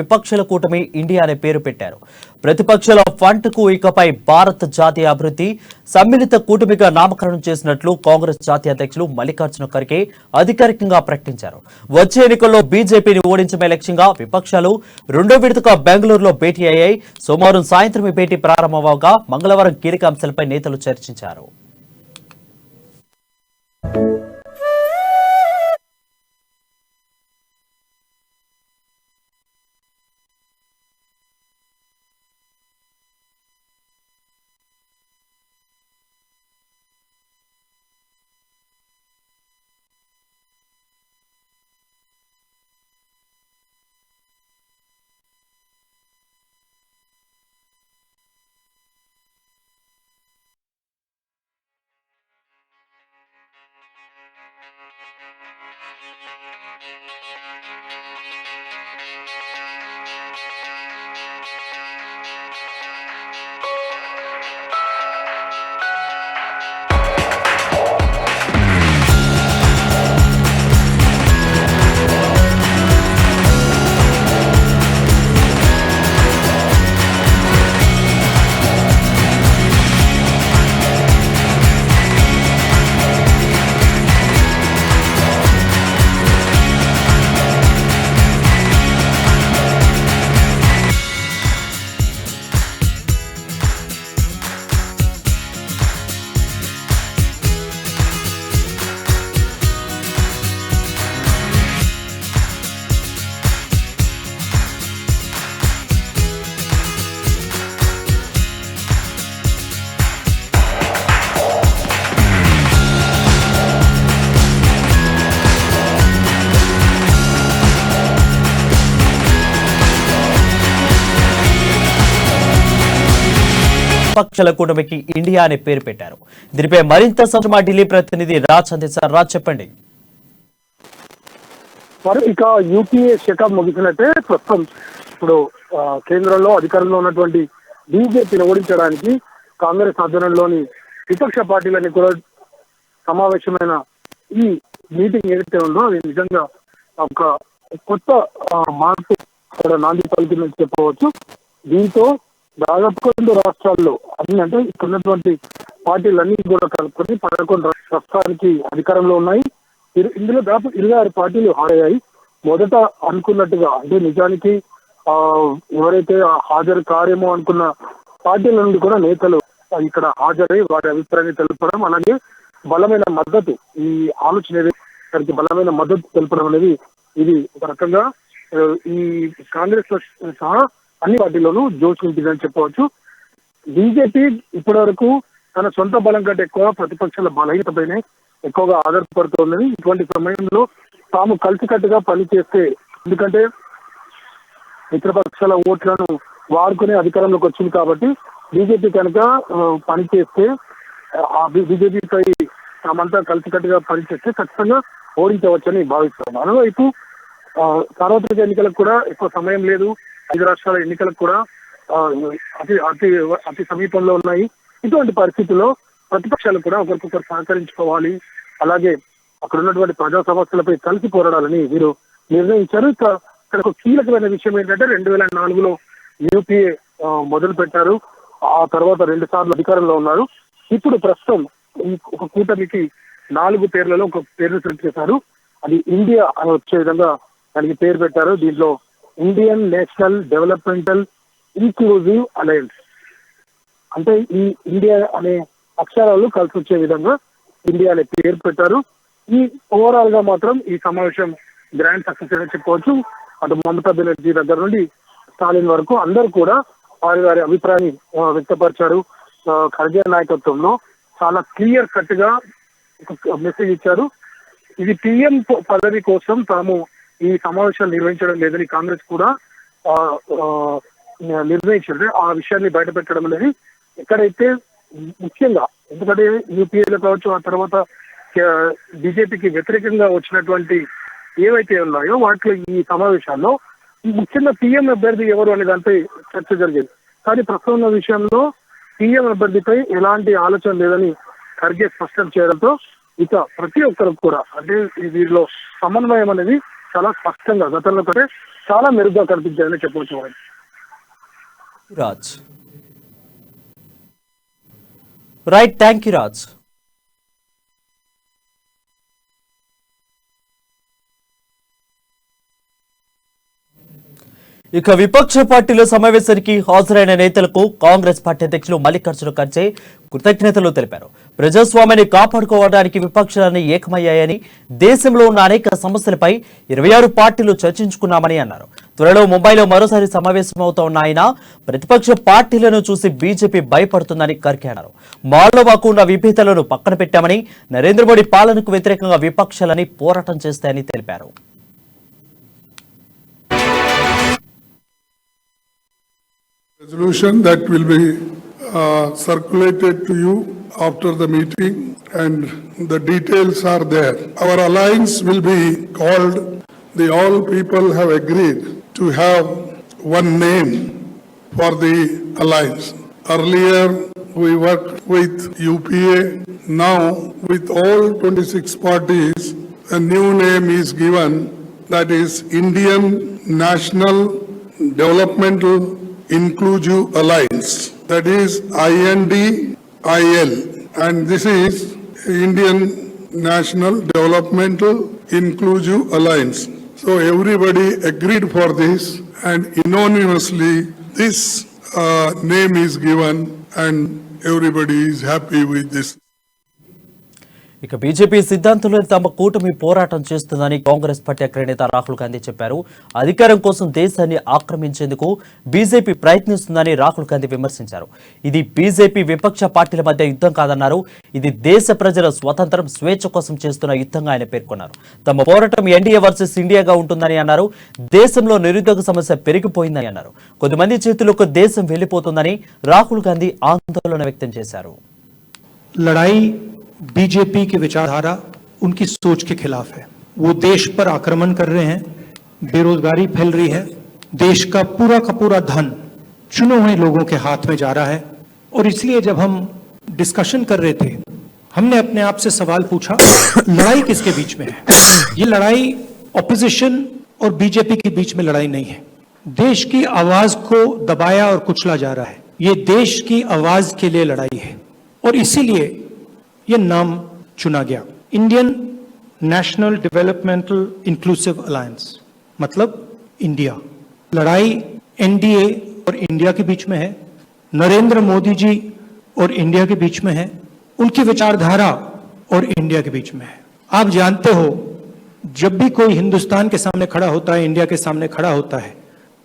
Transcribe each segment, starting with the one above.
ప్రతిపక్షాల కూటమి ఇండియా అనే పేరు పెట్టారు. ప్రతిపక్షాల ఫ్రంట్ కు ఇకపై భారత్ జాతీయ అభివృద్ధి సమ్మిళిత కూటమిగా నామకరణం చేసినట్లు కాంగ్రెస్ జాతీయ అధ్యక్షులు మల్లికార్జున ఖర్గే అధికారికంగా ప్రకటించారు. వచ్చే ఎన్నికల్లో బీజేపీని ఓడించమే లక్ష్యంగా విపక్షాలు రెండో విడతగా బెంగళూరులో భేటీ అయ్యాయి. సోమవారం సాయంత్రం ఈ భేటీ ప్రారంభమవగా మంగళవారం కీలక అంశాలపై నేతలు చర్చించారు. పక్షాల కూటమికి ఇండియా అనే పేరు పెట్టారు. దీనిపై మరింత సమాచారం ఢిల్లీ ప్రతినిధి రాజ్ అందిస్తారు. రాజ్ చెప్పండి. మరి ఇక యూపీఏ శాఖ ముగిసినట్టే ప్రస్తుతం ఇప్పుడు కేంద్రంలో అధికారంలో ఉన్నటువంటి బీజేపీని ఓడించడానికి కాంగ్రెస్ ఆధ్వర్యంలోని విపక్ష పార్టీలన్నీ కూడా సమావేశమైన ఈ మీటింగ్ ఏదైతే ఉందో అది నిజంగా ఒక కొత్త మార్పు నాంది పలికిందని చెప్పవచ్చు. దీంతో దాదాపు 2 రాష్ట్రాల్లో అన్ని అంటే ఇక్కడ ఉన్నటువంటి పార్టీలన్నీ కూడా కలుపుకొని 11 రాష్ట్రానికి అధికారంలో ఉన్నాయి. ఇందులో దాదాపు 26 పార్టీలు హారయ్యాయి. మొదట అనుకున్నట్టుగా అంటే నిజానికి ఎవరైతే హాజరు కారేమో అనుకున్న పార్టీల నుండి కూడా నేతలు ఇక్కడ హాజరై వారి అభిప్రాయాన్ని తెలపడం, అలాగే బలమైన మద్దతు ఈ ఆలోచన దానికి బలమైన మద్దతు తెలపడం అనేది ఇది ఒక రకంగా ఈ కాంగ్రెస్ సహా అన్ని పార్టీల్లోనూ జోష్ నింపిందని చెప్పవచ్చు. బీజేపీ ఇప్పటి వరకు తన సొంత బలం కంటే ఎక్కువ ప్రతిపక్షాల బలహీనతపైనే ఎక్కువగా ఆధారపడుతోందని, ఇటువంటి సమయంలో తాము కలిసికట్టుగా పనిచేస్తే, ఎందుకంటే మిత్రపక్షాల ఓట్లను వాడుకునే అధికారంలోకి వచ్చింది కాబట్టి బీజేపీ కనుక పనిచేస్తే బీజేపీపై తామంతా కలిసికట్టుగా పనిచేస్తే ఖచ్చితంగా ఓడించవచ్చని భావిస్తాం. మరోవైపు సార్వత్రిక ఎన్నికలకు కూడా ఎక్కువ సమయం లేదు. 5 రాష్ట్రాల ఎన్నికలకు కూడా అతి సమీపంలో ఉన్నాయి. ఇటువంటి పరిస్థితుల్లో ప్రతిపక్షాలు కూడా ఒకరికొకరు సహకరించుకోవాలి, అలాగే అక్కడ ఉన్నటువంటి ప్రజా సమస్యలపై కలిసి పోరాడాలని వీరు నిర్ణయించారు. ఇక్కడ ఒక కీలకమైన విషయం ఏంటంటే 2004లో యూపీఏ మొదలు పెట్టారు. ఆ తర్వాత 2 సార్లు అధికారంలో ఉన్నారు. ఇప్పుడు ప్రస్తుతం ఈ ఒక కూటమికి 4 పేర్లలో ఒక పేరును సెలెక్ట్ చేశారు. అది ఇండియా అని వచ్చే విధంగా దానికి పేరు పెట్టారు. దీంట్లో Indian national developmental inclusive alliance అంటే ఈ ఇండియా అనే అక్షరాలు కలిసి వచ్చే విధంగా ఇండియా అనే పేరు పెట్టారు. ఈ ఓవరాల్ గా మాత్రం ఈ సమావేశం గ్రాండ్ సక్సెస్ అని చెప్పవచ్చు. అటు మమతా బెనర్జీ దగ్గర నుండి స్టాలిన్ వరకు అందరూ కూడా వారి అభిప్రాయాన్ని వ్యక్తపరిచారు. ఖర్గే నాయకత్వంలో చాలా క్లియర్ కట్ గా మెసేజ్ ఇచ్చారు. ఇది పిఎం పదవి కోసం తాము ఈ సమావేశాలు నిర్వహించడం లేదని కాంగ్రెస్ కూడా నిర్ణయించారు. ఆ విషయాన్ని బయటపెట్టడం అనేది ఎక్కడైతే ముఖ్యంగా, ఎందుకంటే యూపీఏలో కావచ్చు, ఆ తర్వాత బీజేపీకి వ్యతిరేకంగా వచ్చినటువంటి ఏవైతే ఉన్నాయో వాటిలో ఈ సమావేశాల్లో ముఖ్యంగా పీఎం అభ్యర్థి ఎవరు అనే దానిపై చర్చ జరిగింది. కానీ ప్రస్తుతం ఉన్న విషయంలో పీఎం అభ్యర్థిపై ఎలాంటి ఆలోచన లేదని ఖర్గే స్పష్టం చేయడంతో ఇక ప్రతి ఒక్కరికి కూడా అంటే వీరిలో సమన్వయం అనేది చాలా స్పష్టంగా గతంలో కంటే చాలా మెరుగ్గా కనిపించాయని చెప్పవచ్చు. Raj right, thank you Raj. ఇక విపక్ష పార్టీల సమావేశానికి హాజరైన నేతలకు కాంగ్రెస్ పార్టీ అధ్యక్షులు మల్లికార్జున ఖర్గే కృతజ్ఞతలు తెలిపారు. ప్రజాస్వామ్యాన్ని కాపాడుకోవడానికి విపక్షాలన్నీ ఏకమయ్యాయని, దేశంలో ఉన్న అనేక సమస్యలపై 26 పార్టీలు చర్చించుకున్నామని అన్నారు. త్వరలో ముంబైలో మరోసారి సమావేశమవుతున్న ఆయన ప్రతిపక్ష పార్టీలను చూసి బీజేపీ భయపడుతుందని ఖర్గే అన్నారు. మాల్లోవాకు ఉన్న విభేదాలను పక్కన పెట్టామని, నరేంద్ర మోడీ పాలనకు వ్యతిరేకంగా విపక్షాలని పోరాటం చేస్తాయని తెలిపారు. Resolution that will be circulated to you after the meeting, and the details are there. Our alliance will be called, the all people have agreed to have one name for the alliance. Earlier we worked with UPA, now with all 26 parties a new name is given, that is Indian National Developmental Inclusive Alliance, that is INDIL, and this is Indian National Developmental Inclusive Alliance. So everybody agreed for this, and unanimously this name is given, and everybody is happy with this. ఇక BJP సిద్ధాంతంలో తమ కూటమి పోరాటం చేస్తుందని Congress party అగ్రనేత రాహుల్ గాంధీ చెప్పారు. అధికారం కోసం దేశాన్ని ఆక్రమించేందుకు బీజేపీ ప్రయత్నిస్తుందని రాహుల్ గాంధీ విమర్శించారు. ఇది బీజేపీ విపక్ష పార్టీల మధ్య యుద్ధం కాదన్నారు. ఇది దేశ ప్రజల స్వతంత్రం, స్వేచ్ఛ కోసం చేస్తున్న యుద్ధంగా ఆయన పేర్కొన్నారు. తమ పోరాటం ఎన్డీఏ వర్సెస్ ఇండియాగా ఉంటుందని అన్నారు. దేశంలో నిరుద్యోగ సమస్య పెరిగిపోయిందని అన్నారు. కొద్దిమంది చేతులకు దేశం వెళ్లిపోతుందని రాహుల్ గాంధీ ఆందోళన వ్యక్తం చేశారు. लड़ाई बीजेपी की विचारधारा उनकी सोच के खिलाफ है. वो देश पर आक्रमण कर रहे हैं, बेरोजगारी फैल रही है, देश का पूरा धन चुने हुए लोगों के हाथ में जा रहा है. और इसलिए जब हम डिस्कशन कर रहे थे, हमने अपने आप से सवाल पूछा, लड़ाई किसके बीच में है? ये लड़ाई ऑपोजिशन और बीजेपी के बीच में लड़ाई नहीं है. देश की आवाज को दबाया और कुचला जा रहा है. ये देश की आवाज के लिए लड़ाई है, और इसीलिए ये नाम चुना गया, Indian national developmental inclusive alliance, मतलब इंडिया. लड़ाई एनडीए और इंडिया के बीच में है, नरेंद्र मोदी जी और इंडिया के बीच में है, उनकी विचारधारा और इंडिया के बीच में है. आप जानते हो, जब भी कोई हिंदुस्तान के सामने खड़ा होता है, इंडिया के सामने खड़ा होता है,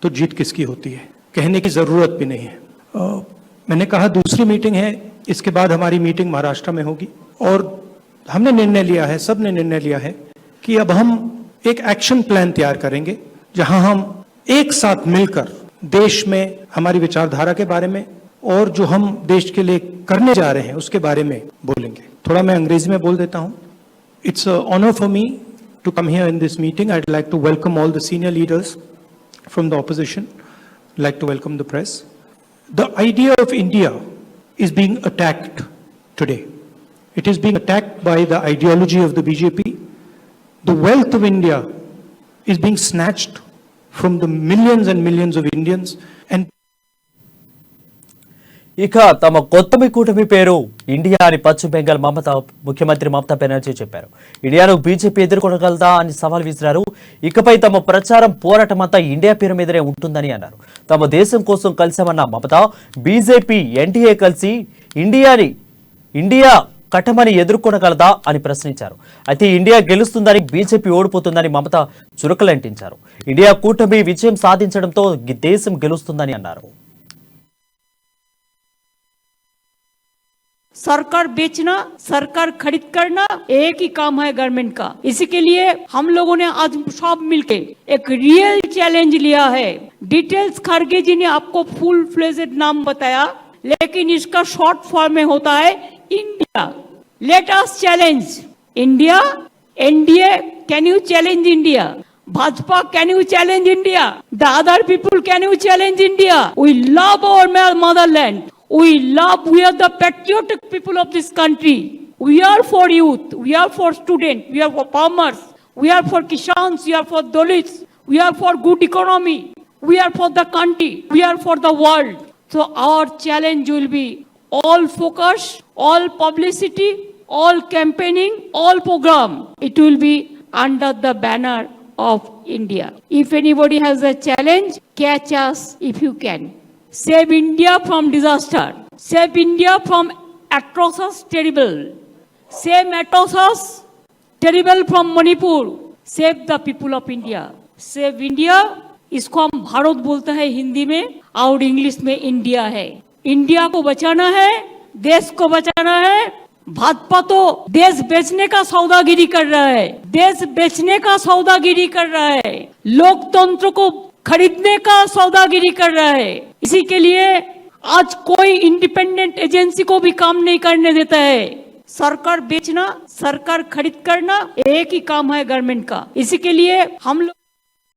तो जीत किसकी होती है, कहने की जरूरत भी नहीं है. मैंने कहा दूसरी मीटिंग है, इसके बाद हमारी मीटिंग महाराष्ट्र में होगी, और हमने निर्णय लिया है, सबने निर्णय लिया है कि अब हम एक एक्शन प्लान तैयार करेंगे, जहां हम एक साथ मिलकर देश में हमारी विचारधारा के बारे में और जो हम देश के लिए करने जा रहे हैं उसके बारे में बोलेंगे. थोड़ा मैं अंग्रेजी में बोल देता हूं. It's honour for me to come here in this meeting. I would like to welcome all the senior leaders from the opposition, like to welcome the press. The idea of India is being attacked today. It is being attacked by the ideology of the BJP. The wealth of India is being snatched from the millions and millions of Indians, and ఇక తమ కొత్త కూటమి పేరు India అని పశ్చిమ బెంగాల్ ముఖ్యమంత్రి మమతా బెనర్జీ చెప్పారు. ఇండియాను బీజేపీ ఎదుర్కొనగలదా అని సవాల్ విసిరారు. ఇకపై తమ ప్రచారం, పోరాటం అంతా ఇండియా పేరు మీదనే ఉంటుందని అన్నారు. తమ దేశం కోసం కలిసామన్న మమతా, బీజేపీ, ఎన్డీఏ కలిసి ఇండియా కటమని ఎదుర్కొనగలదా అని ప్రశ్నించారు. అయితే ఇండియా గెలుస్తుందని, బీజేపీ ఓడిపోతుందని మమతా చురకలంటించారు. ఇండియా కూటమి విజయం సాధించడంతో దేశం గెలుస్తుందని అన్నారు. सरकार बेचना, सरकार खरीद करना एक ही काम है गवर्नमेंट का. इसी के लिए हम लोगों ने आज सब मिलके एक रियल चैलेंज लिया है. डिटेल्स खड़गे जी ने आपको फुल फ्लेजेड नाम बताया, लेकिन इसका शॉर्ट फॉर्म में होता है India. Let us challenge India. NDA, can you challenge India? Bhajpa, can you challenge India? The other people, can you challenge India? We love our motherland. We are the patriotic people of this country. We are for youth, we are for students, we are for farmers, we are for Kishans, we are for Dalits, We are for good economy. We are for the country. We are for the world. So our challenge will be all focus, all publicity, all campaigning, all program. It will be under the banner of India. If anybody has a challenge, catch us if you can. Save India from disaster. Save India from atrocious terrible. Save atrocious terrible from Manipur. Save the people of India. Save India. इसको हम भारत बोलते हैं हिंदी में और English में India है। India को बचाना है, देश को बचाना है। भाजपा तो देश बेचने का सौदागिरी कर रहा है, देश बेचने का सौदागिरी कर रहा है, लोकतंत्र को खरीदने का सौदागिरी कर रहा है। इसी के लिए आज कोई इंडिपेंडेंट एजेंसी को भी काम नहीं करने देता है। सरकार बेचना, सरकार खरीद करना एक ही काम है गवर्नमेंट का। इसी के लिए हम लोग